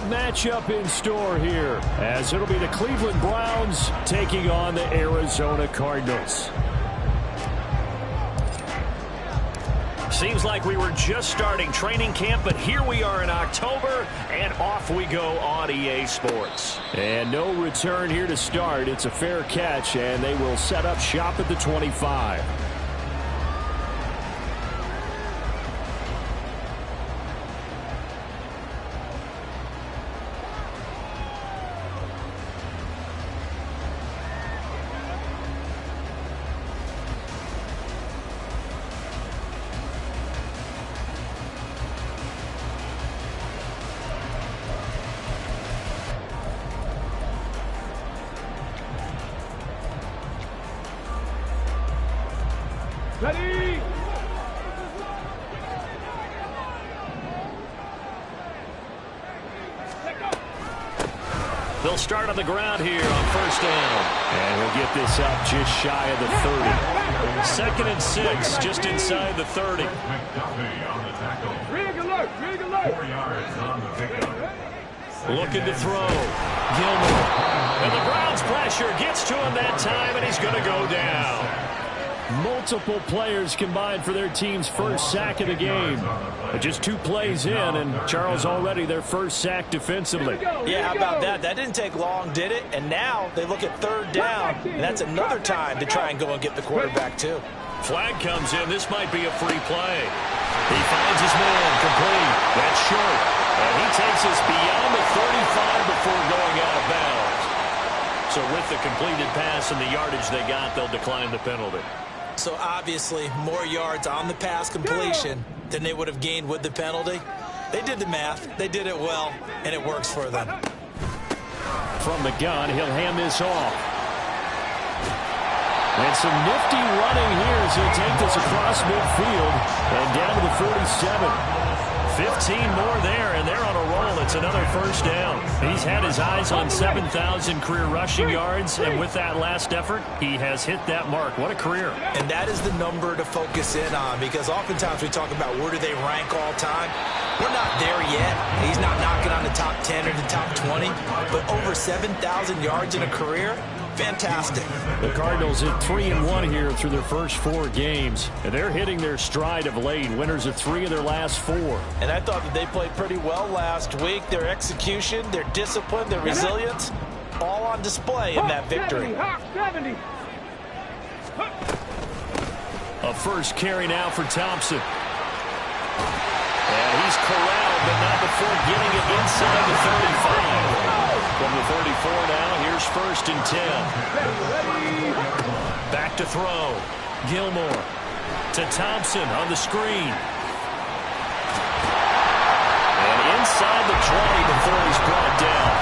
matchup in store here, as it'll be the Cleveland Browns taking on the Arizona Cardinals. Seems like we were just starting training camp, but here we are in October, and off we go on EA Sports. And no return here to start. It's a fair catch, and they will set up shop at the 25. Ready! They'll start on the ground here on first down. And he'll get this up just shy of the 30. 2nd and 6, just inside the 30. Rig alert! Rig alert! Looking to throw. Gilmore. And the Browns pressure gets to him that time, and he's going to go down. Multiple players combined for their team's first sack of the game. But just 2 plays in, and Charles already their first sack defensively. Yeah, how about that? That didn't take long, did it? And now they look at 3rd down, and that's another time to try and go and get the quarterback, too. Flag comes in. This might be a free play. He finds his man complete. That's short. And he takes us beyond the 35 before going out of bounds. So with the completed pass and the yardage they got, they'll decline the penalty. So obviously more yards on the pass completion than they would have gained with the penalty. They did the math. They did it well, and it works for them. From the gun, he'll hand this off. And some nifty running here as he'll take this across midfield and down to the 47. 15 more there, and they're on a roll. It's another first down. He's had his eyes on 7,000 career rushing yards, and with that last effort, he has hit that mark. What a career. And that is the number to focus in on, because oftentimes we talk about where do they rank all time. We're not there yet. He's not knocking on the top 10 or the top 20, but over 7,000 yards in a career, fantastic. The Cardinals at 3-1 here through their first 4 games. And they're hitting their stride of late. Winners of 3 of their last 4. And I thought that they played pretty well last week. Their execution, their discipline, their resilience, all on display in that victory. A first carry now for Thompson. And he's corralled, but not before getting it inside the 35. From the 34 now, here's 1st and 10. Back to throw. Gilmore to Thompson on the screen. And inside the 20 before he's brought down.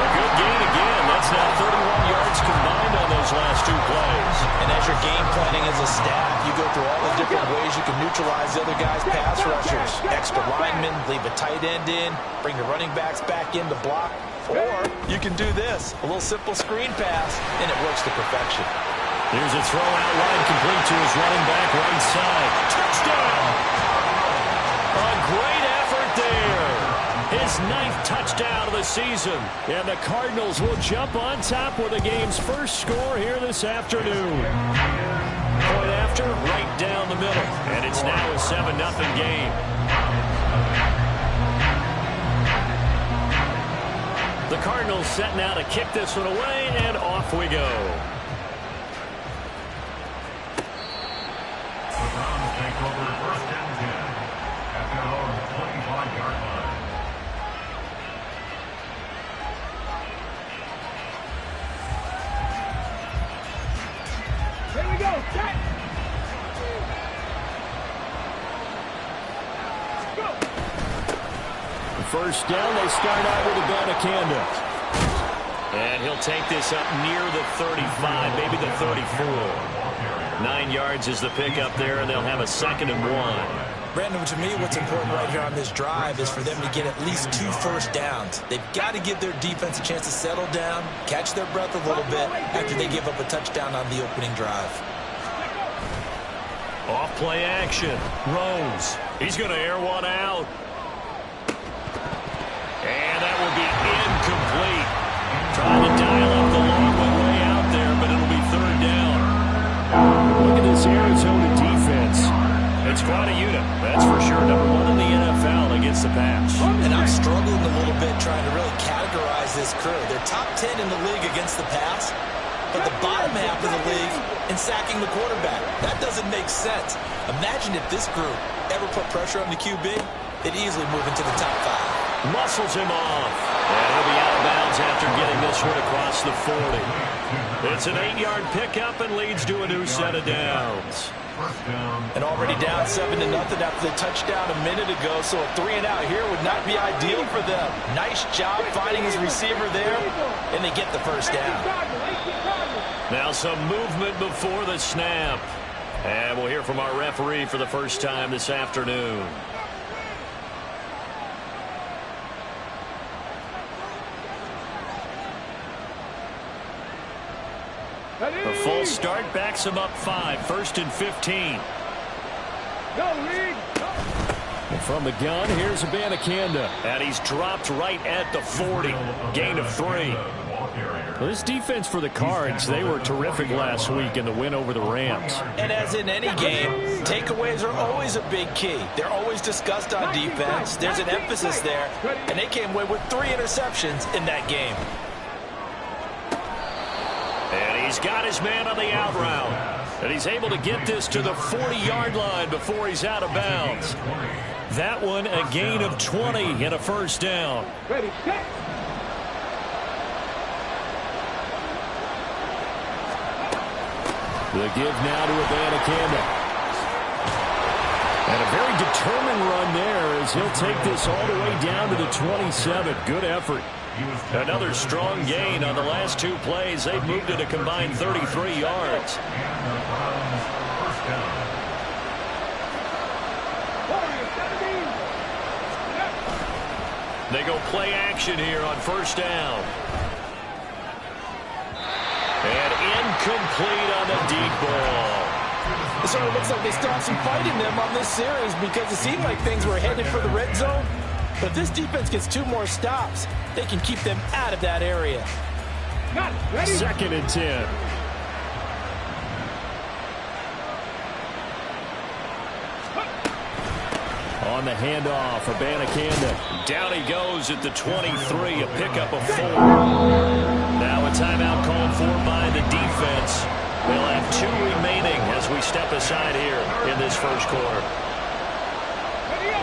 A good gain again. That's now 31 yards combined on those last 2 plays. And as you're game planning as a staff, you go through all the different ways you can neutralize the other guy's pass rushers. Extra linemen, leave a tight end in, bring the running backs back in to block. Or you can do this, a little simple screen pass, and it works to perfection. There's a throw out line complete to his running back right side. Touchdown! A great effort there. His 9th touchdown of the season. And the Cardinals will jump on top with the game's first score here this afternoon. Point after, right down the middle. And it's now a 7-0 game. The Cardinals setting out to kick this one away, and off we go. The Browns take over 1st and 10 at their own 25-yard line. Here we go. Set. First down, they start out with Abanikanda. And he'll take this up near the 35, maybe the 34. 9 yards is the pickup there, and they'll have a 2nd and 1. Brandon, to me, what's important right here on this drive is for them to get at least 2 first downs. They've got to give their defense a chance to settle down, catch their breath a little bit after they give up a touchdown on the opening drive. Off play action. Rose. He's going to air one out. And that will pass. And I'm struggling a little bit trying to really categorize this crew. They're top 10 in the league against the pass, but the bottom half of the league in sacking the quarterback. That doesn't make sense. Imagine if this group ever put pressure on the QB, they'd easily move into the top 5. Muscles him off. And he'll be out of bounds after getting this one across the 40. It's an 8-yard pickup and leads to a new set of downs. And already down 7-0 after the touchdown a minute ago, so a 3-and-out here would not be ideal for them. Nice job finding his receiver there, and they get the first down. Now some movement before the snap. And we'll hear from our referee for the first time this afternoon. A full start backs him up 5, 1st and 15. And from the gun, here's Abanikanda. And he's dropped right at the 40. Gain of 3. Well, this defense for the Cards, they were terrific last week in the win over the Rams. And as in any game, takeaways are always a big key. They're always discussed on defense. There's an emphasis there. And they came away with 3 interceptions in that game. And he's got his man on the out route. And he's able to get this to the 40-yard line before he's out of bounds. That one a gain of 20 and a first down. Ready, set. The give now to Abanikanda. And a very determined run there as he'll take this all the way down to the 27. Good effort. Another strong gain on the last 2 plays. They've moved it a combined 33 yards. They go play action here on first down. And incomplete on the deep ball. It sort of looks like they still have some fight in them on this series because it seemed like things were headed for the red zone. But if this defense gets 2 more stops, they can keep them out of that area. 2nd and 10. On the handoff, Abanikanda. Down he goes at the 23, a pickup of 4. Now a timeout called for by the defense. They'll have 2 remaining as we step aside here in this first quarter.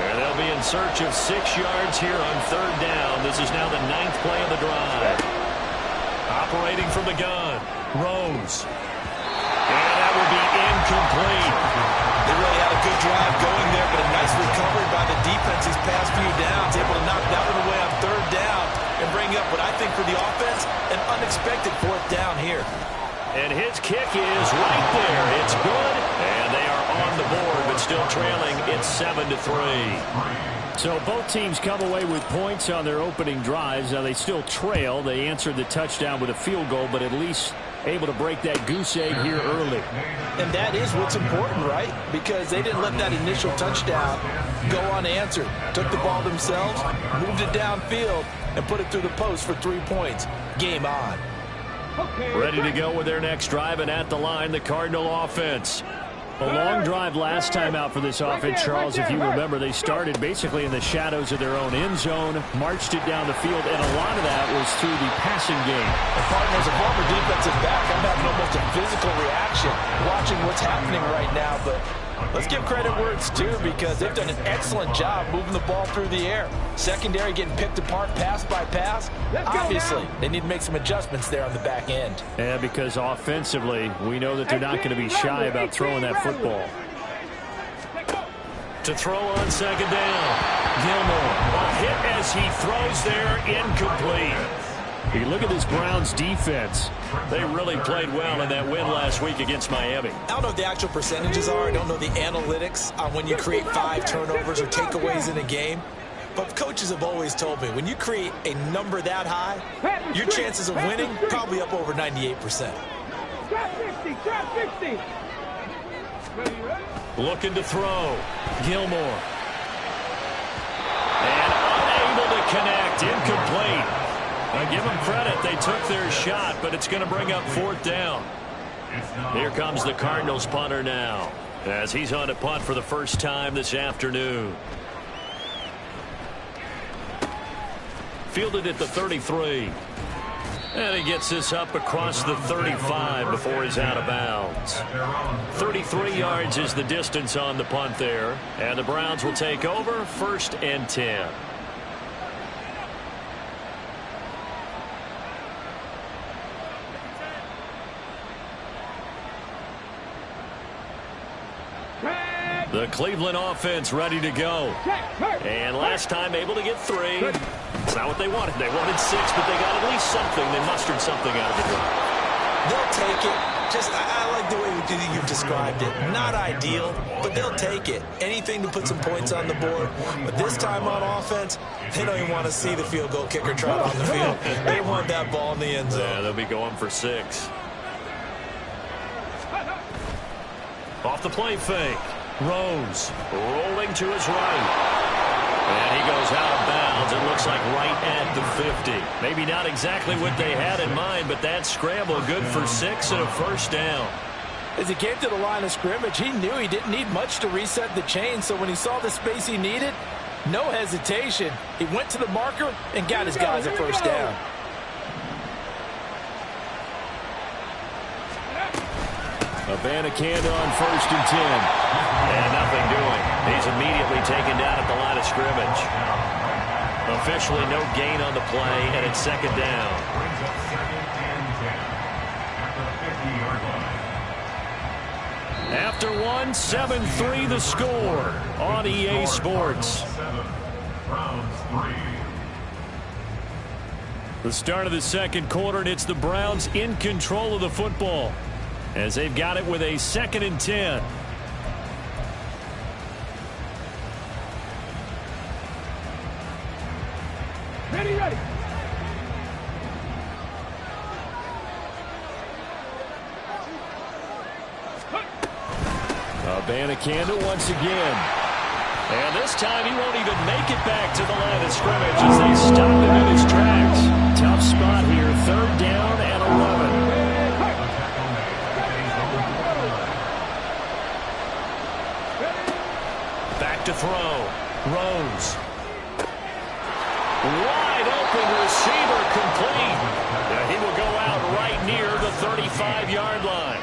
And they'll be in search of 6 yards here on 3rd down. This is now the 9th play of the drive. Operating from the gun, Rose. And that will be incomplete. They really had a good drive going there, but a nice recovery by the defense these past few downs. Able to knock that one away on 3rd down and bring up what I think for the offense, an unexpected 4th down here. And his kick is right there. It's good. And they are on the board, but still trailing. It's 7-3. So both teams come away with points on their opening drives. Now they still trail. They answered the touchdown with a field goal, but at least able to break that goose egg here early. And that is what's important, right? Because they didn't let that initial touchdown go unanswered. Took the ball themselves, moved it downfield, and put it through the post for 3 points. Game on. Ready to go with their next drive, and at the line, the Cardinal offense. A long drive last time out for this offense, Charles. If you remember, they started basically in the shadows of their own end zone, marched it down the field, and a lot of that was through the passing game. The Cardinals, a former defensive back, I'm having almost a physical reaction watching what's happening right now, but let's give credit where it's due because they've done an excellent job moving the ball through the air. Secondary getting picked apart pass by pass. Obviously, they need to make some adjustments there on the back end. Yeah, because offensively, we know that they're not going to be shy about throwing that football. To throw on 2nd down. Gilmore, a hit as he throws there, incomplete. You look at this Browns defense. They really played well in that win last week against Miami. I don't know what the actual percentages are. I don't know the analytics on when you create 5 turnovers or takeaways in a game. But coaches have always told me, when you create a number that high, your chances of winning probably up over 98%. Looking to throw. Gilmore. And unable to connect. Incomplete. I give them credit. They took their shot, but it's going to bring up 4th down. Here comes the Cardinals punter now, as he's on a punt for the first time this afternoon. Fielded at the 33. And he gets this up across the 35 before he's out of bounds. 33 yards is the distance on the punt there. And the Browns will take over 1st and 10. The Cleveland offense ready to go. And last time able to get 3. It's not what they wanted. They wanted 6, but they got at least something. They mustered something out of the drive. They'll take it. I like the way you've described it. Not ideal, but they'll take it. Anything to put some points on the board. But this time on offense, they don't even want to see the field goal kicker trot on the field. They want that ball in the end zone. Yeah, they'll be going for 6. Off the play fake. Rose rolling to his right. And he goes out of bounds. It looks like right at the 50. Maybe not exactly what they had in mind, but that scramble good for 6 and a 1st down. As he came to the line of scrimmage, he knew he didn't need much to reset the chain, so when he saw the space he needed, no hesitation. He went to the marker and got his guys a 1st down. Abanikanda on 1st and 10. And nothing doing. He's immediately taken down at the line of scrimmage. Officially no gain on the play, and it's 2nd down. After 1, 7-3 the score on EA Sports. The start of the 2nd quarter, and it's the Browns in control of the football as they've got it with a 2nd and 10. Ready. Abanikanda once again. And this time he won't even make it back to the line of scrimmage as they stop him in his tracks. Tough spot here, 3rd down and 11. Back to throw. Rose. Wide open receiver complete. He will go out right near the 35-yard line.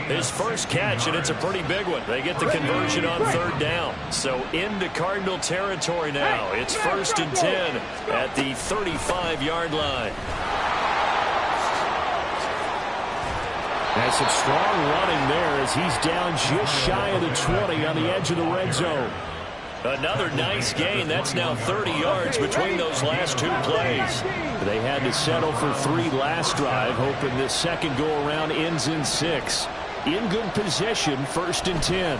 His first catch, and it's a pretty big one. They get the conversion on 3rd down. So into Cardinal territory now. It's 1st and 10 at the 35-yard line. That's some strong running there as he's down just shy of the 20 on the edge of the red zone. Another nice gain. That's now 30 yards between those last 2 plays. They had to settle for 3 last drive, hoping this second go-around ends in 6. In good position, 1st and 10.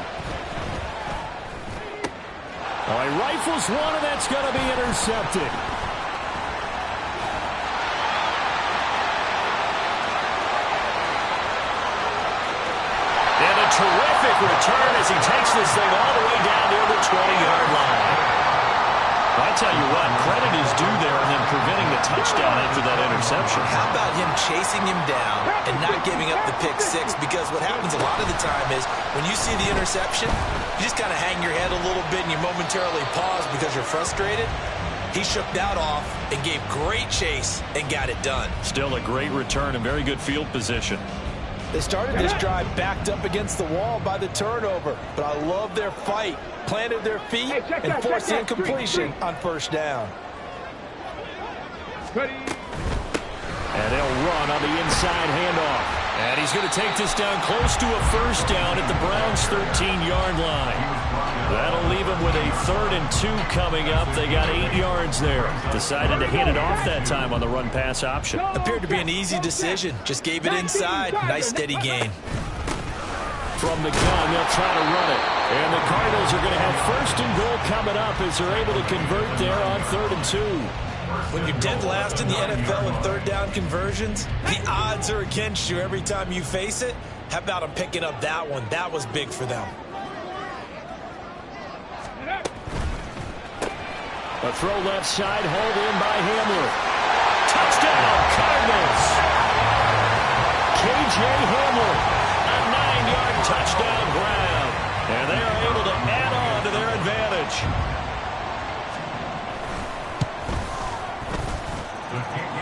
All right, rifles one, and that's going to be intercepted. And a terrific return as he takes this thing all the way down near the 20-yard line. I tell you what, credit is due there and then preventing the touchdown after that interception. How about him chasing him down and not giving up the pick 6? Because what happens a lot of the time is when you see the interception, you just kind of hang your head a little bit and you momentarily pause because you're frustrated. He shook that off and gave great chase and got it done. Still a great return and very good field position. They started this drive backed up against the wall by the turnover, but I love their fight. Planted their feet and forced the incompletion on 1st down. And they'll run on the inside handoff. And he's going to take this down close to a 1st down at the Browns' 13-yard line. That'll leave him with a 3rd and 2 coming up. They got 8 yards there. Decided to hand it off that time on the run-pass option. Appeared to be an easy decision. Just gave it inside. Nice steady gain. From the gun, they'll try to run it. And the Cardinals are going to have 1st and goal coming up as they're able to convert there on 3rd and 2. When you're dead last in the NFL in 3rd down conversions, the odds are against you every time you face it. How about them picking up that one? That was big for them. A throw left side, hauled in by Hamler. Touchdown, Cardinals! K.J. Hamler, a 9-yard touchdown grab. And they are able to add on to their advantage.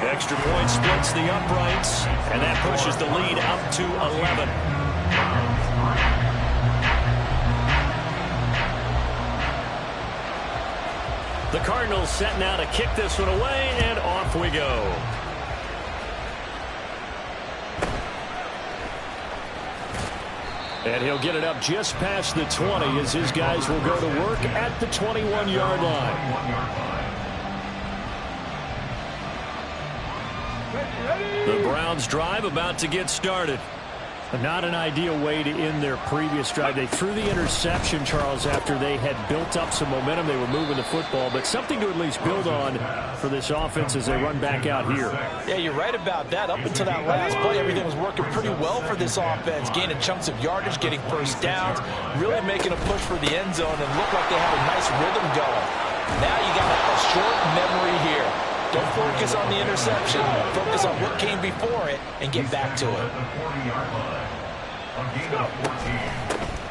Extra point splits the uprights, and that pushes the lead up to 11. The Cardinals set now to kick this one away, and off we go. And he'll get it up just past the 20 as his guys will go to work at the 21-yard line. The Browns drive about to get started. Not an ideal way to end their previous drive. They threw the interception, Charles, after they had built up some momentum. They were moving the football, but something to at least build on for this offense as they run back out here. Yeah, you're right about that. Up until that last play, everything was working pretty well for this offense, gaining chunks of yardage, getting first downs, really making a push for the end zone, and looked like they had a nice rhythm going. Now you got a short memory here. Don't focus on the interception. Focus on what came before it and get back to it.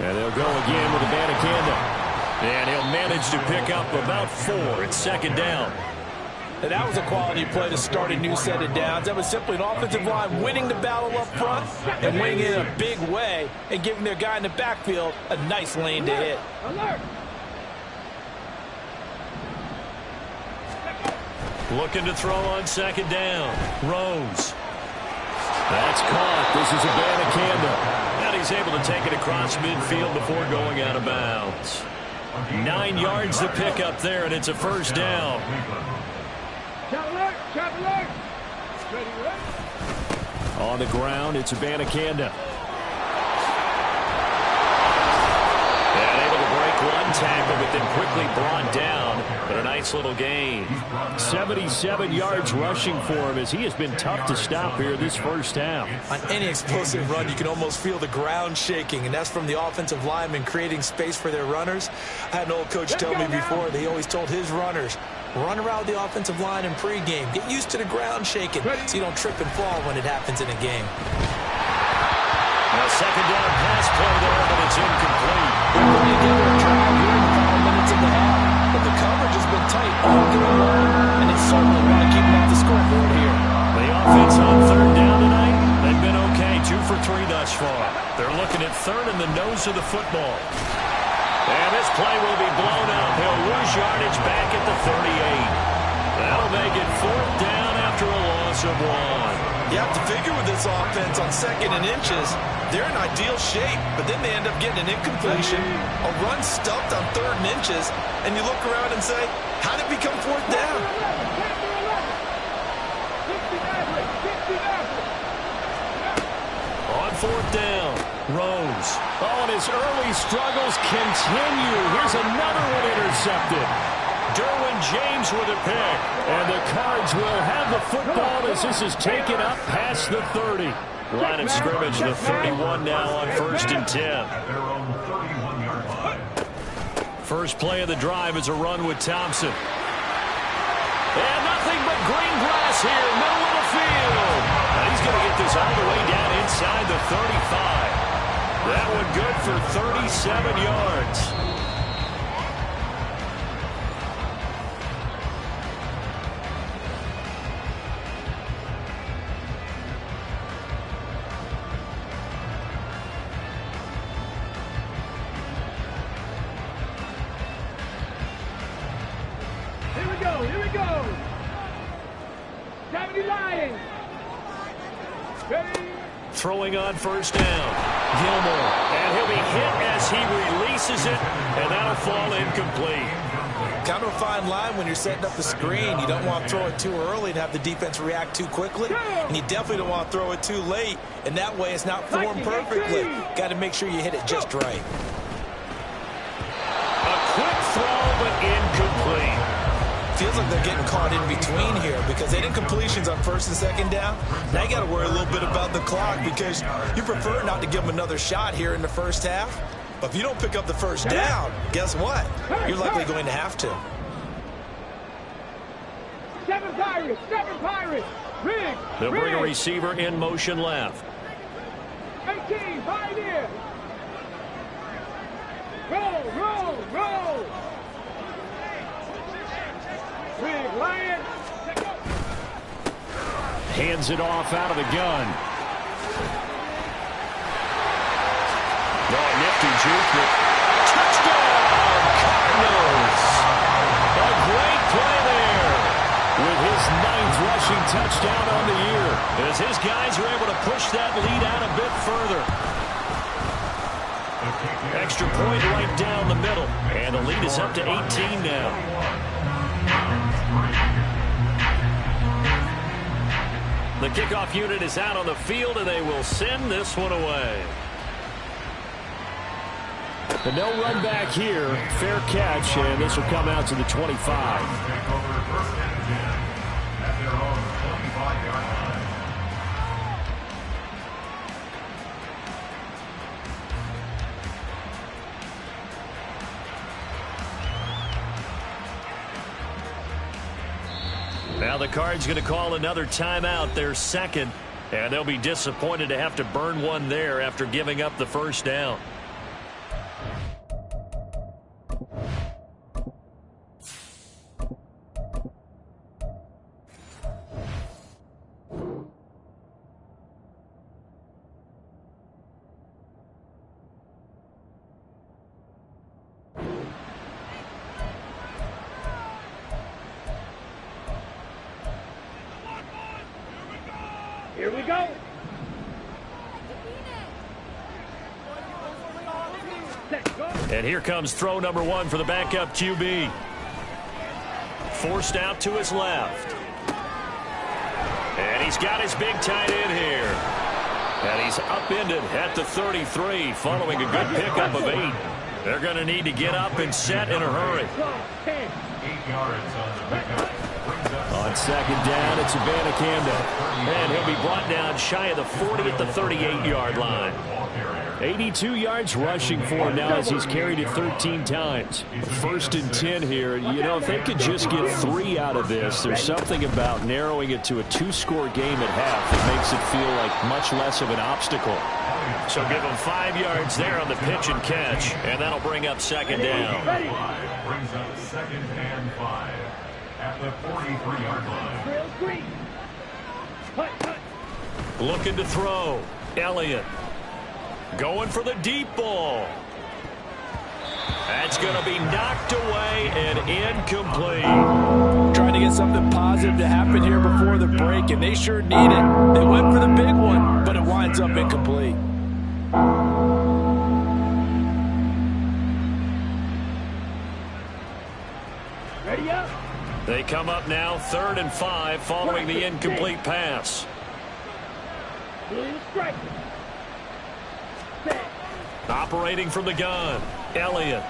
And they'll go again with Abanikanda. And he'll manage to pick up about 4. It's second down. And that was a quality play to start a new set of downs. That was simply an offensive line winning the battle up front and winning it in a big way and giving their guy in the backfield a nice lane to hit. Alert! Looking to throw on second down. Rose. That's caught. This is Abanikanda. And he's able to take it across midfield before going out of bounds. 9 yards to pick up there, and it's a first down. Chop alert! Chop alert! Ready, ready? On the ground, it's Abanikanda. And able to break one tackle, but then quickly brought down. But a nice little gain. 77 yards rushing for him as he has been tough to stop here this first half. On any explosive run, you can almost feel the ground shaking, and that's from the offensive linemen creating space for their runners. I had an old coach tell me before, they always told his runners, run around the offensive line in pregame. Get used to the ground shaking so you don't trip and fall when it happens in a game. A second down pass play there, but it's incomplete. They're putting together a drive here in the final minutes of the half, but the coverage has been tight all game long, and they certainly want to keep them off the scoreboard here. The offense on third down tonight, they've been okay, 2 for 3 thus far. They're looking at third in the nose of the football. And this play will be blown out. He'll lose yardage back at the 38. That'll make it fourth down after a loss of 1. You have to figure with this offense on second and inches, they're in ideal shape, but then they end up getting an incompletion, a run stuffed on third and inches, and you look around and say, how did it become fourth down? On fourth down, Rose. Oh, and his early struggles continue. Here's another one intercepted. Derwin James with a pick. And the Cards will have the football as this is taken up past the 30. Line of scrimmage, the 31 now on 1st and 10. First play of the drive is a run with Thompson. And nothing but green grass here, middle of the field. And he's going to get this all the way down inside the 35. That one good for 37 yards. Here we go. 70 Lions. Ready? Throwing on first down. Gilmore. And he'll be hit as he releases it, and that'll fall incomplete. Kind of a fine line when you're setting up the screen. You don't want to throw it too early and have the defense react too quickly. And you definitely don't want to throw it too late. And that way it's not formed perfectly. Got to make sure you hit it just right. A quick throw, but incomplete. Feels like they're getting caught in between here because they did completions on first and second down. Now you got to worry a little bit about the clock because you prefer not to give them another shot here in the first half. But if you don't pick up the first down, guess what? You're likely going to have to. 7 Pirates, 7 Pirates. Rig. They'll bring a receiver in motion left. 18, Pioneer. Roll. Rig, Lion. Hands it off out of the gun. Oh, nifty juke. Touchdown, Cardinals. A great play there with his 9th rushing touchdown on the year, as his guys are able to push that lead out a bit further. Extra point right down the middle, and the lead is up to 18 now. The kickoff unit is out on the field, and they will send this one away. The no run back here, fair catch, and this will come out to the 25. Now the Cards going to call another timeout, their second, and they'll be disappointed to have to burn one there after giving up the first down. Here we go. And here comes throw number 1 for the backup QB. Forced out to his left. And he's got his big tight end here. And he's upended at the 33 following a good pickup of 8. They're going to need to get up and set in a hurry. 8 yards on the pickup. On second down, it's Abanikanda. And he'll be brought down shy of the 40 at the 38-yard line. 82 yards rushing for him now as he's carried it 13 times. First and 10 here. You know, if they could just get 3 out of this, there's something about narrowing it to a 2-score game at half that makes it feel like much less of an obstacle. So give him 5 yards there on the pitch and catch, and that'll bring up second down. Brings up second and 5 at the 43-yard line. Looking to throw. Elliott. Going for the deep ball. That's going to be knocked away and incomplete. Trying to get something positive to happen here before the break, and they sure need it. They went for the big one, but it winds up incomplete. Ready up. They come up now 3rd and 5 following the incomplete pass. Strike. Operating from the gun, Elliott.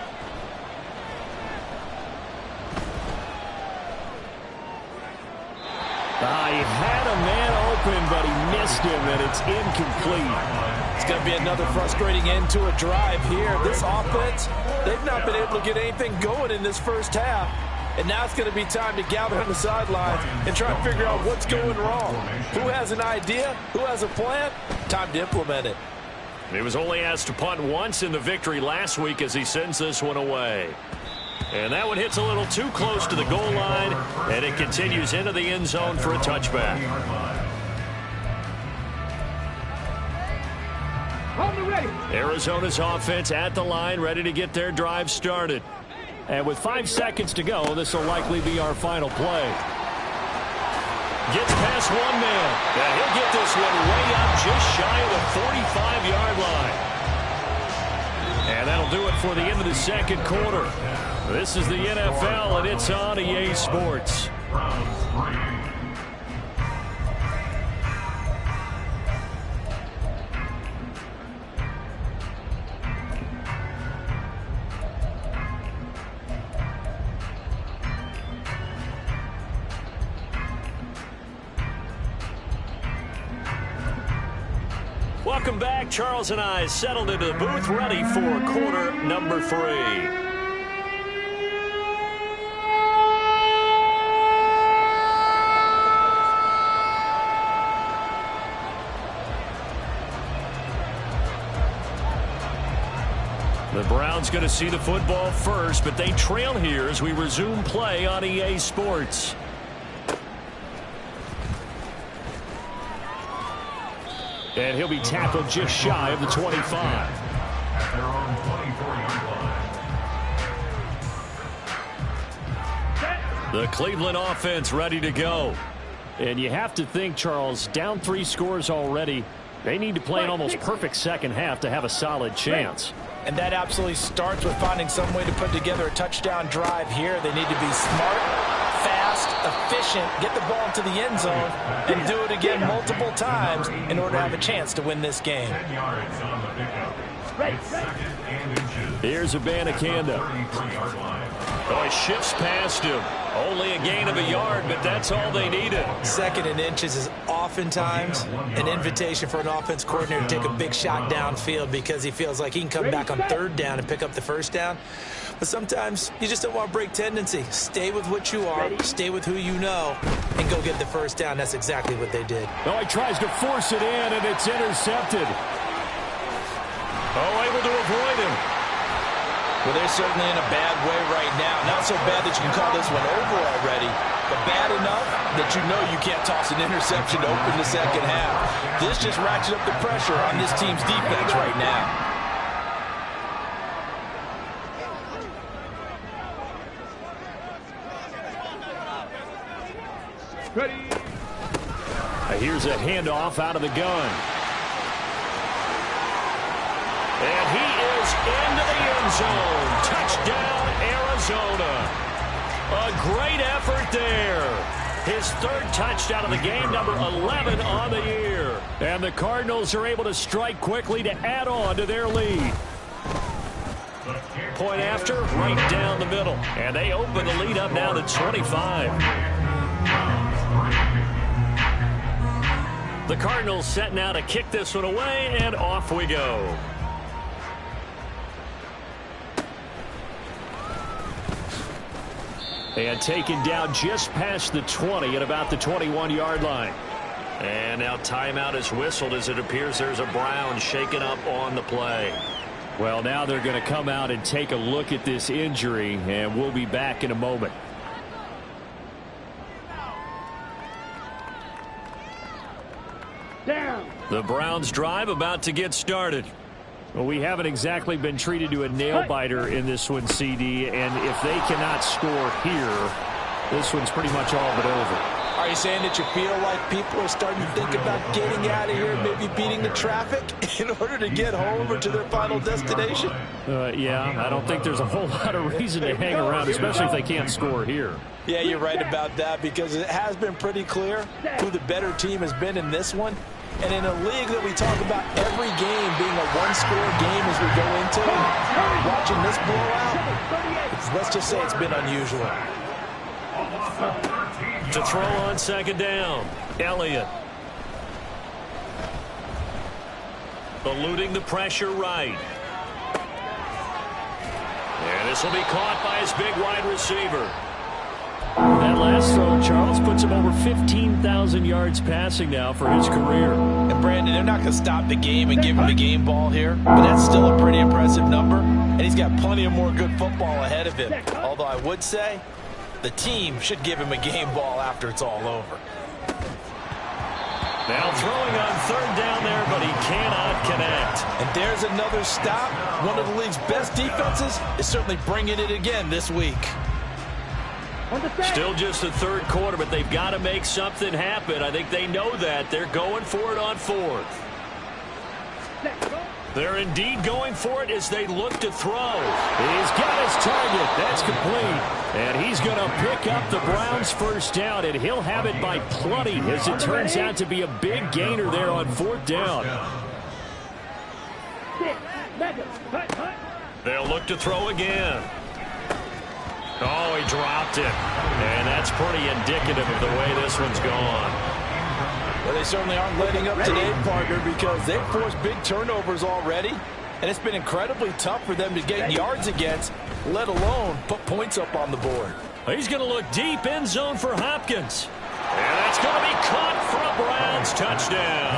He had a man open, but he missed him, and it's incomplete. It's going to be another frustrating end to a drive here. This offense, they've not been able to get anything going in this first half. And now it's going to be time to gather on the sidelines and try and figure out what's going wrong. Who has an idea? Who has a plan? Time to implement it. He was only asked to punt once in the victory last week as he sends this one away. And that one hits a little too close to the goal line, and it continues into the end zone for a touchback. Arizona's offense at the line, ready to get their drive started. And with 5 seconds to go, this will likely be our final play. Gets past one man. And he'll get this one way up just shy of the 45-yard line. And that'll do it for the end of the second quarter. This is the NFL, and it's on EA Sports. Welcome back. Charles and I settled into the booth, ready for quarter number 3. The Browns going to see the football first, but they trail here as we resume play on EA Sports. And he'll be tackled just shy of the 25. At their own 24-yard line. The Cleveland offense ready to go. And you have to think, Charles, down 3 scores already. They need to play an almost perfect second half to have a solid chance. And that absolutely starts with finding some way to put together a touchdown drive here. They need to be smart, fast, efficient, get the ball into the end zone, and do it again multiple times in order to have a chance to win this game. 10 yards on the pickup. It's 2nd and inches. Here's Abanikanda. 33-yard line. Oh, he shifts past him. Only a gain of a yard, but that's all they needed. 2nd and inches is oftentimes an invitation for an offense coordinator to take a big shot downfield because he feels like he can come back on 3rd down and pick up the 1st down. But sometimes you just don't want to break tendency. Stay with what you are, stay with who you know, and go get the 1st down. That's exactly what they did. Oh, he tries to force it in, and it's intercepted. Oh, able to avoid him. Well, they're certainly in a bad way right now. Not so bad that you can call this one over already, but bad enough that you know you can't toss an interception to open the second half. This just ratchets up the pressure on this team's defense right now. Ready. Here's a handoff out of the gun. And he is into the end zone. Touchdown, Arizona. A great effort there. His 3rd touchdown of the game, number 11 on the year. And the Cardinals are able to strike quickly to add on to their lead. Point after, right down the middle. And they open the lead up now to 25. The Cardinals set now to kick this one away, and off we go. And taken down just past the 20 at about the 21-yard line. And now timeout is whistled as it appears there's a Brown shaken up on the play. Well, now they're going to come out and take a look at this injury, and we'll be back in a moment. Down. The Browns drive about to get started. Well, we haven't exactly been treated to a nail-biter in this one, CD, and if they cannot score here, this one's pretty much all but over. Are you saying that you feel like people are starting to think about getting out of here, maybe beating the traffic in order to get home or to their final destination? Yeah, I don't think there's a whole lot of reason to hang around, especially if they can't score here. Yeah, you're right about that because it has been pretty clear who the better team has been in this one. And in a league that we talk about every game being a one-score game as we go into, watching this blowout, let's just say it's been unusual. To throw on 2nd down, Elliott. Eluding the pressure right. And this will be caught by his big wide receiver. That last throw, Charles, puts him over 15,000 yards passing now for his career. And Brandon, they're not going to stop the game and give him the game ball here, but that's still a pretty impressive number, and he's got plenty of more good football ahead of him. Although I would say the team should give him a game ball after it's all over. Now throwing on 3rd down there, but he cannot connect. And there's another stop. One of the league's best defenses is certainly bringing it again this week. Still just the 3rd quarter, but they've got to make something happen. I think they know that. They're going for it on 4th. They're indeed going for it as they look to throw. He's got his target. That's complete. And he's going to pick up the Browns' 1st down, and he'll have it by plenty as it turns out to be a big gainer there on 4th down. They'll look to throw again. Oh, he dropped it. And that's pretty indicative of the way this one's gone. Well, they certainly aren't letting up today, partner, because they've forced big turnovers already. And it's been incredibly tough for them to get yards against, let alone put points up on the board. He's going to look deep end zone for Hopkins. And that's going to be caught for a Browns touchdown.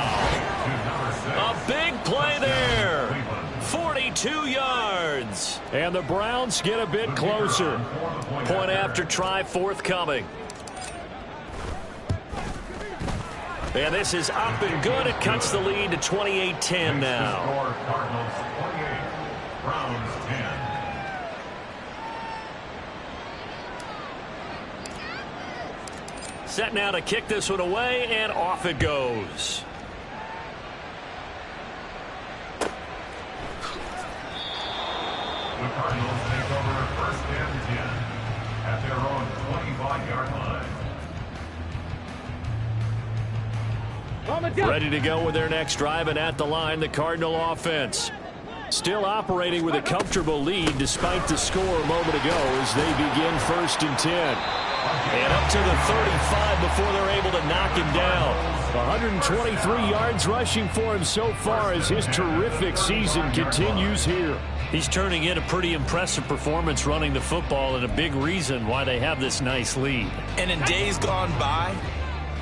A big play there. 42 yards. And the Browns get a bit closer. Point after try forthcoming. And this is up and good. It cuts the lead to 28-10 now. Cardinals 28, Browns 10. Set now to kick this one away, and off it goes. The Cardinals take over first and 10 at their own 25-yard line. Ready to go with their next drive, and at the line, the Cardinal offense. Still operating with a comfortable lead despite the score a moment ago as they begin first and 10. And up to the 35 before they're able to knock him down. 123 yards rushing for him so far as his terrific season continues here. He's turning in a pretty impressive performance running the football, and a big reason why they have this nice lead. And in days gone by,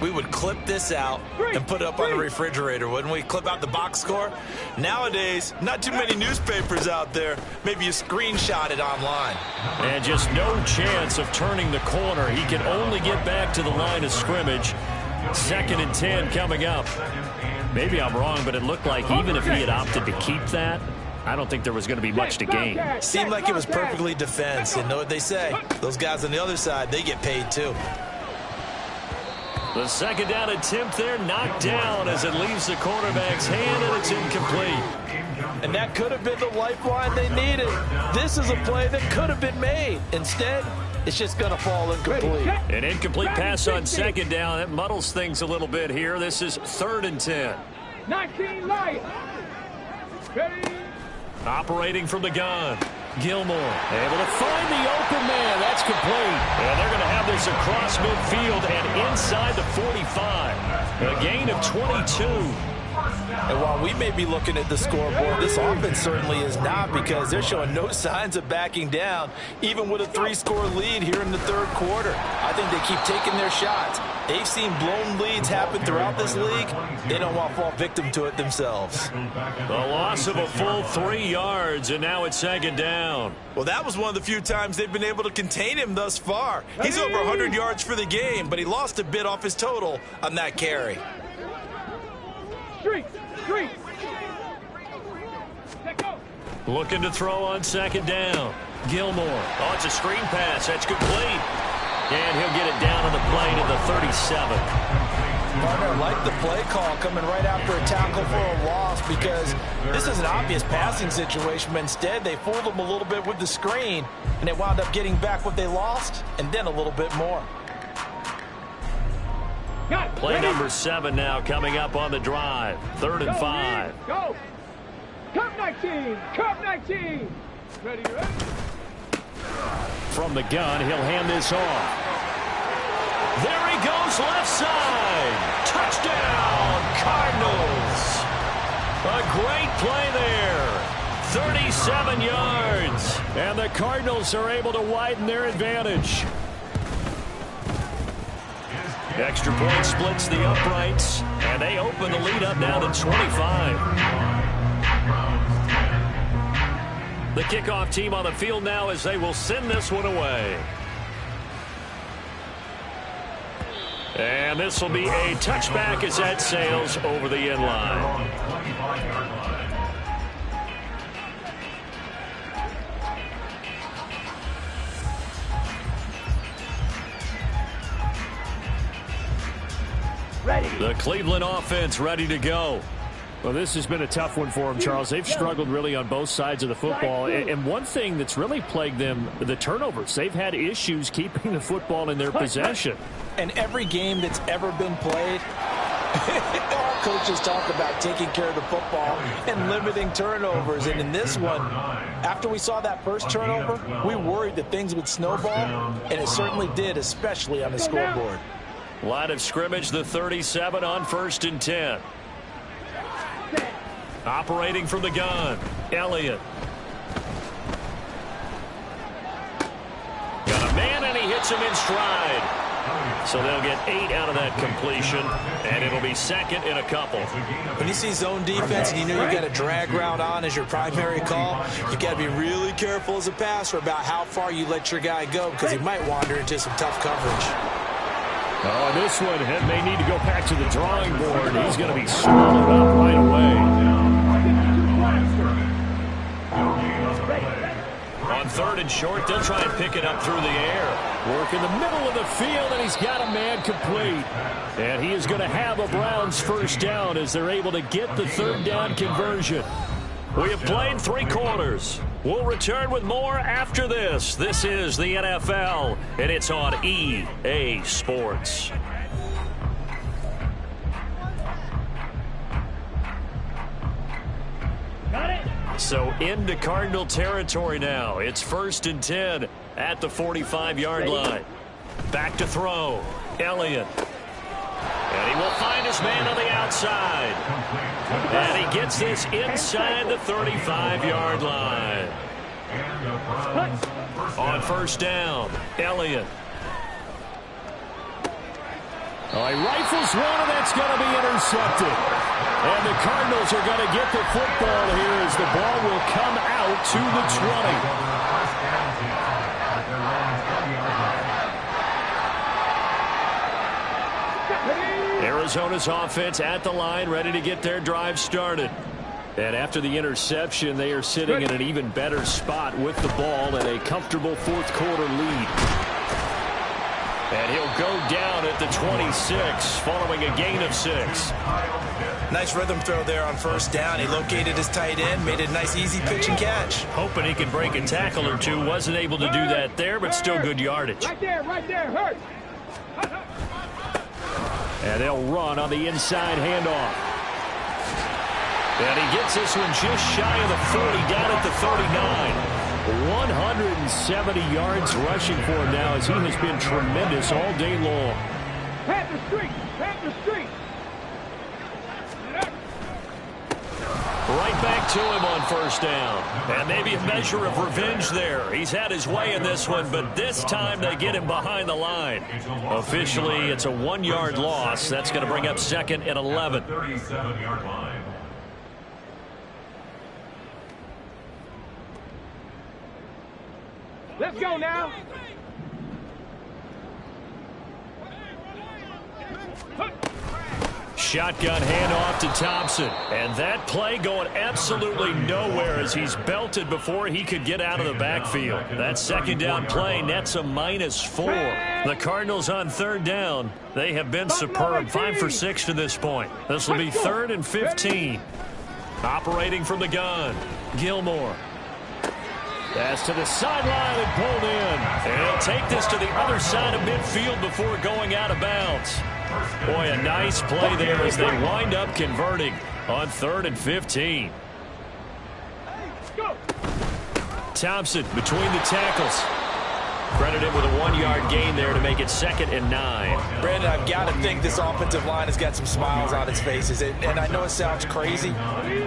we would clip this out and put it up on the refrigerator, wouldn't we? Clip out the box score. Nowadays, not too many newspapers out there. Maybe you screenshot it online. And just no chance of turning the corner. He can only get back to the line of scrimmage. Second and 10 coming up. Maybe I'm wrong, but it looked like even if he had opted to keep that, I don't think there was going to be much to gain. Seemed like it was perfectly defense. And know what they say? Those guys on the other side, they get paid too. The second down attempt there knocked down as it leaves the quarterback's hand, and it's incomplete. And that could have been the lifeline they needed. This is a play that could have been made. Instead, it's just going to fall incomplete. An incomplete pass on second down. That muddles things a little bit here. This is third and 10. 19 Lions. Ready. Operating from the gun. Gilmore able to find the open man. That's complete. And they're going to have this across midfield and inside the 45. A gain of 22. And while we may be looking at the scoreboard, this offense certainly is not, because they're showing no signs of backing down, even with a 3-score lead here in the third quarter. I think they keep taking their shots. They've seen blown leads happen throughout this league. They don't want to fall victim to it themselves. The loss of a full 3 yards, and now it's second down. Well, that was one of the few times they've been able to contain him thus far. He's over 100 yards for the game, but he lost a bit off his total on that carry. Street. Looking to throw on second down. Gilmore. Oh, it's a screen pass. That's complete. And he'll get it down on the play to the 37. Partner, I like the play call coming right after a tackle for a loss, because this is an obvious passing situation, but instead they fooled him a little bit with the screen, and they wound up getting back what they lost and then a little bit more. Play number 7 now coming up on the drive. Third and 5. Go. Cup 19. Ready. From the gun, he'll hand this off. There he goes, left side. Touchdown, Cardinals. A great play there. 37 yards. And the Cardinals are able to widen their advantage. Extra point splits the uprights, and they open the lead up now to 25. The kickoff team on the field now as they will send this one away. And this will be a touchback as that sails over the end line. The Cleveland offense ready to go. Well, this has been a tough one for them, Charles. They've struggled really on both sides of the football. And one thing that's really plagued them, the turnovers. They've had issues keeping the football in their possession. And every game that's ever been played, our coaches talk about taking care of the football and limiting turnovers. And in this one, after we saw that first turnover, we worried that things would snowball, and it certainly did, especially on the scoreboard. Line of scrimmage, the 37 on first and 10. Operating from the gun, Elliott. Got a man, and he hits him in stride. So they'll get 8 out of that completion, and it'll be second in a couple. When you see zone defense and you know you got a drag route on as your primary call, you got to be really careful as a passer about how far you let your guy go, because he might wander into some tough coverage. Oh, this one may need to go back to the drawing board. He's going to be swallowed up right away. On 3rd and short, they'll try and pick it up through the air. Work in the middle of the field, and he's got a man complete. And he is going to have a Browns first down as they're able to get the 3rd down conversion. We have played 3 quarters. We'll return with more after this. This is the NFL, and it's on EA Sports. Got it. So into Cardinal territory now. It's 1st and 10 at the 45-yard line. Back to throw. Elliott. And he will find his man on the outside. And he gets this inside the 35-yard line. On 1st down, Elliott. Oh, he rifles one, and that's going to be intercepted. And the Cardinals are going to get the football here as the ball will come out to the 20. Arizona's offense at the line, ready to get their drive started. And after the interception, they are sitting in an even better spot with the ball and a comfortable 4th quarter lead. And he'll go down at the 26 following a gain of 6. Nice rhythm throw there on 1st down. He located his tight end, made a nice easy pitch and catch. Hoping he could break a tackle or two. Wasn't able to do that there, but still good yardage. Right there, hurt. And they'll run on the inside handoff. And he gets this one just shy of the 40, down at the 39. 170 yards rushing for him now as he has been tremendous all day long. Panther Street. Right back to him on 1st down. And maybe a measure of revenge there. He's had his way in this one, but this time they get him behind the line. Officially, it's a 1-yard loss. That's going to bring up 2nd and 11. 37-yard line. Let's go now. Shotgun handoff to Thompson. And that play going absolutely nowhere as he's belted before he could get out of the backfield. That 2nd down play nets a -4. The Cardinals on 3rd down. They have been superb. 5 for 6 to this point. This will be 3rd and 15. Operating from the gun. Gilmore. Pass to the sideline and pulled in. And he'll take this to the other side of midfield before going out of bounds. Boy, a nice play there as they wind up converting on 3rd and 15. Thompson between the tackles. Credited with a 1-yard gain there to make it 2nd and 9. Brandon, I've got to think this offensive line has got some smiles on its faces. And I know it sounds crazy,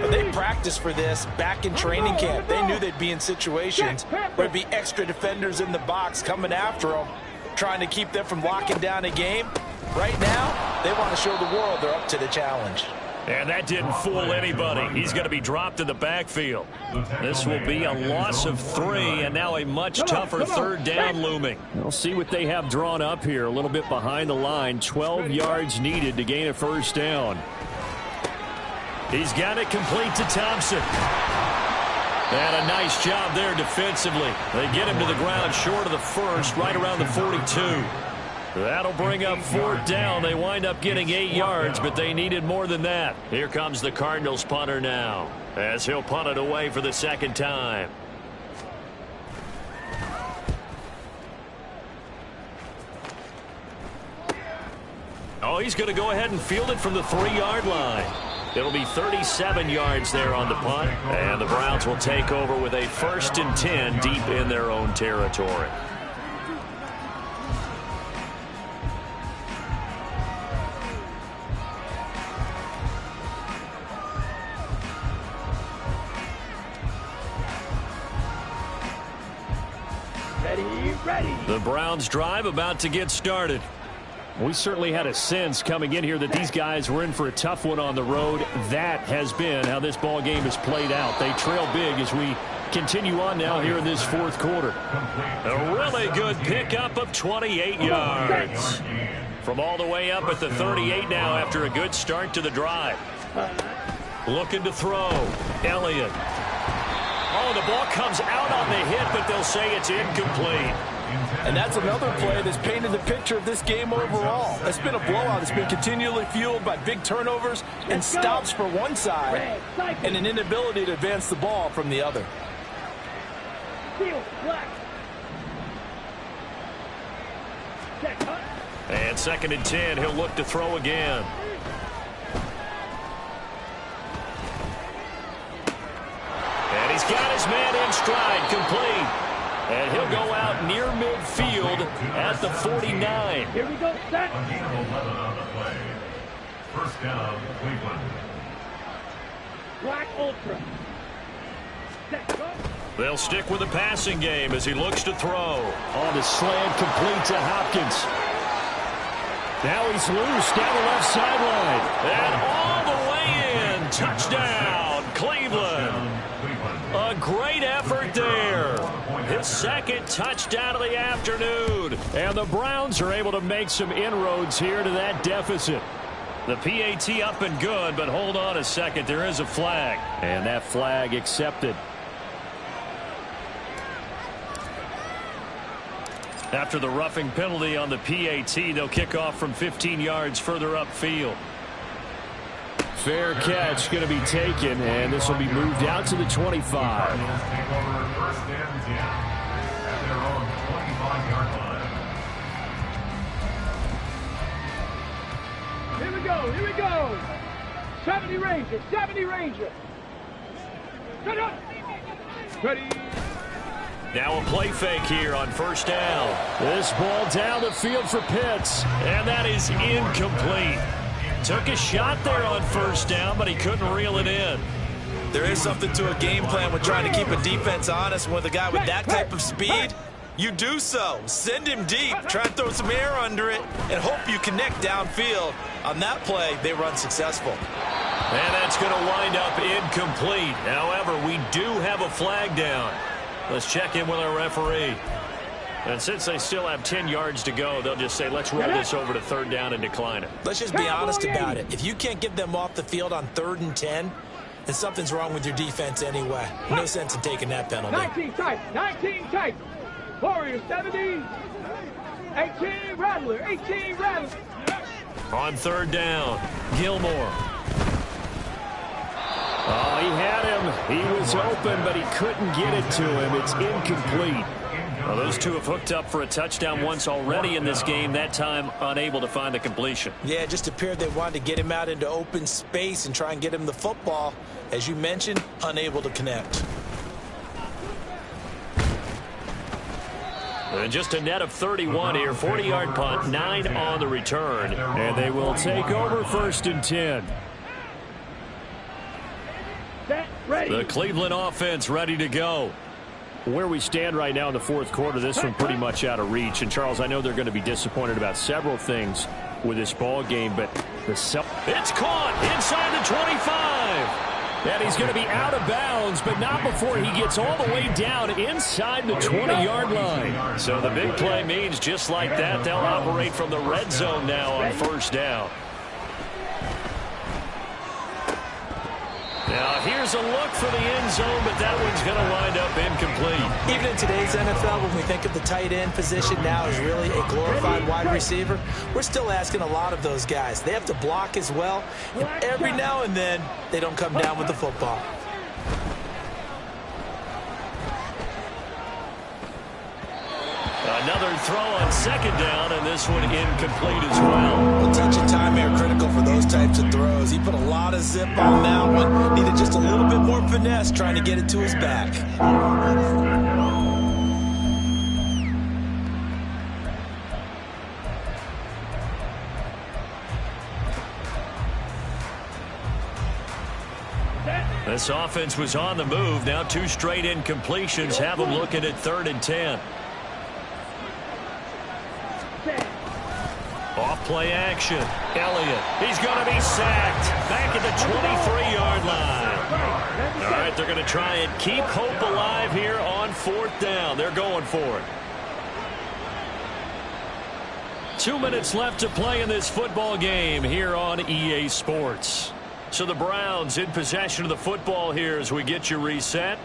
but they practiced for this back in training camp. They knew they'd be in situations where there'd be extra defenders in the box coming after them, trying to keep them from locking down a game. Right now, they want to show the world they're up to the challenge. And that didn't fool anybody. He's going to be dropped in the backfield. This will be a loss of 3, and now a much tougher 3rd down looming. We'll see what they have drawn up here. A little bit behind the line. 12 yards needed to gain a 1st down. He's got it complete to Thompson. And a nice job there defensively. They get him to the ground short of the 1st, right around the 42. That'll bring up 4th down. They wind up getting 8 yards, but they needed more than that. Here comes the Cardinals punter now, as he'll punt it away for the 2nd time. Oh, he's going to go ahead and field it from the 3-yard line. It'll be 37 yards there on the punt, and the Browns will take over with a 1st and 10 deep in their own territory. Ready. The Browns drive about to get started. We certainly had a sense coming in here that these guys were in for a tough one on the road. That has been how this ball game has played out. They trail big as we continue on now here in this 4th quarter. A really good pickup of 28 yards. From all the way up at the 38 now after a good start to the drive. Looking to throw. Elliott. Oh, the ball comes out on the hit, but they'll say it's incomplete. And that's another play that's painted the picture of this game overall. It's been a blowout. It's been continually fueled by big turnovers and stops for one side and an inability to advance the ball from the other. And 2nd and 10, he'll look to throw again. And he's got his man in stride, complete. And he'll go out near midfield at the 49. Here we go, set. A gain of 11 on the play. First down, Cleveland. Black Ultra. Set, go. They'll stick with the passing game as he looks to throw. On the slant, complete to Hopkins. Now he's loose down the left sideline. And all the way in. Touchdown, Cleveland. A great effort there. His 2nd touchdown of the afternoon. And the Browns are able to make some inroads here to that deficit. The PAT up and good, but hold on a second. There is a flag. And that flag accepted. After the roughing penalty on the PAT, they'll kick off from 15 yards further upfield. Fair catch going to be taken, and this will be moved out to the 25. Cardinals take over 1st and 10 at their own 25-yard line. Here we go, here we go. 70 Ranger, 70 Ranger. Set up. Ready. Now a play fake here on 1st down. This ball down the field for Pitts, and that is incomplete. Took a shot there on 1st down, but he couldn't reel it in. There is something to a game plan with trying to keep a defense honest. With a guy with that type of speed, you do so. Send him deep, try and throw some air under it, and hope you connect downfield. On that play, they run successful. And that's going to wind up incomplete. However, we do have a flag down. Let's check in with our referee. And since they still have 10 yards to go, they'll just say, let's roll this over to 3rd down and decline it. Let's just be honest about it. If you can't get them off the field on 3rd and 10, then something's wrong with your defense anyway. No sense in taking that penalty. 19 tight, 19 tight. Warrior 70. 18 Rattler, 18 Rattler. On 3rd down, Gilmore. Oh, he had him. He was open, but he couldn't get it to him. It's incomplete. Well, those two have hooked up for a touchdown once already in this game, that time unable to find the completion. Yeah, it just appeared they wanted to get him out into open space and try and get him the football. As you mentioned, unable to connect. And just a net of 31 here, 40-yard punt, 9 on the return. And they will take over 1st and 10. The Cleveland offense ready to go. Where we stand right now in the 4th quarter, this one pretty much out of reach. And, Charles, I know they're going to be disappointed about several things with this ball game, but it's caught inside the 25. And he's going to be out of bounds, but not before he gets all the way down inside the 20-yard line. So the big play means just like that, they'll operate from the red zone now on 1st down. Now, here's a look for the end zone, but that one's going to wind up incomplete. Even in today's NFL, when we think of the tight end position now as really a glorified wide receiver, we're still asking a lot of those guys. They have to block as well, and every now and then, they don't come down with the football. Another throw on 2nd down, and this one incomplete as well. Well, touch and time are critical for those types of throws. He put a lot of zip on that one. Needed just a little bit more finesse trying to get it to his back. This offense was on the move. Now 2 straight incompletions have them looking at 3rd and 10. Off-play action. Elliott. He's going to be sacked. Back at the 23-yard line. All right, they're going to try and keep hope alive here on 4th down. They're going for it. 2 minutes left to play in this football game here on EA Sports. So the Browns in possession of the football here as we get you reset.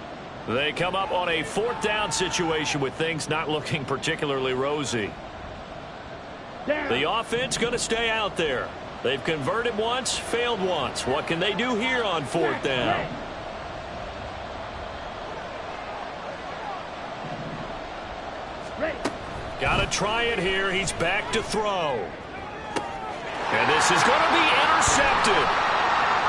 They come up on a 4th down situation with things not looking particularly rosy. The offense going to stay out there. They've converted once, failed once. What can they do here on 4th down? Got to try it here. He's back to throw. And this is going to be intercepted.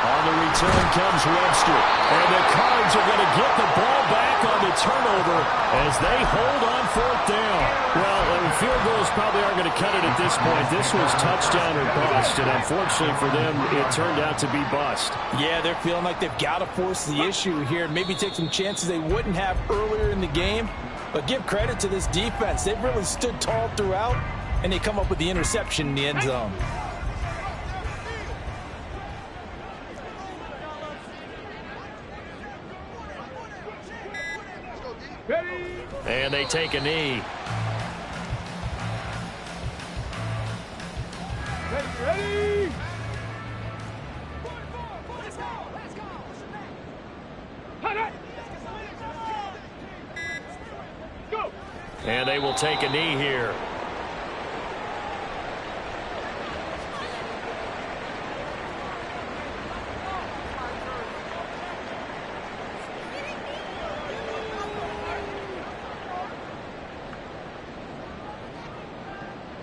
On the return comes Webster. And the Cards are going to get the ball back on the turnover as they hold on 4th down. Well, field goals probably aren't going to cut it at this point. This was touchdown or bust, and unfortunately for them, it turned out to be bust. Yeah, they're feeling like they've got to force the issue here and maybe take some chances they wouldn't have earlier in the game. But give credit to this defense. They've really stood tall throughout, and they come up with the interception in the end zone. And they take a knee. Ready? And they will take a knee here.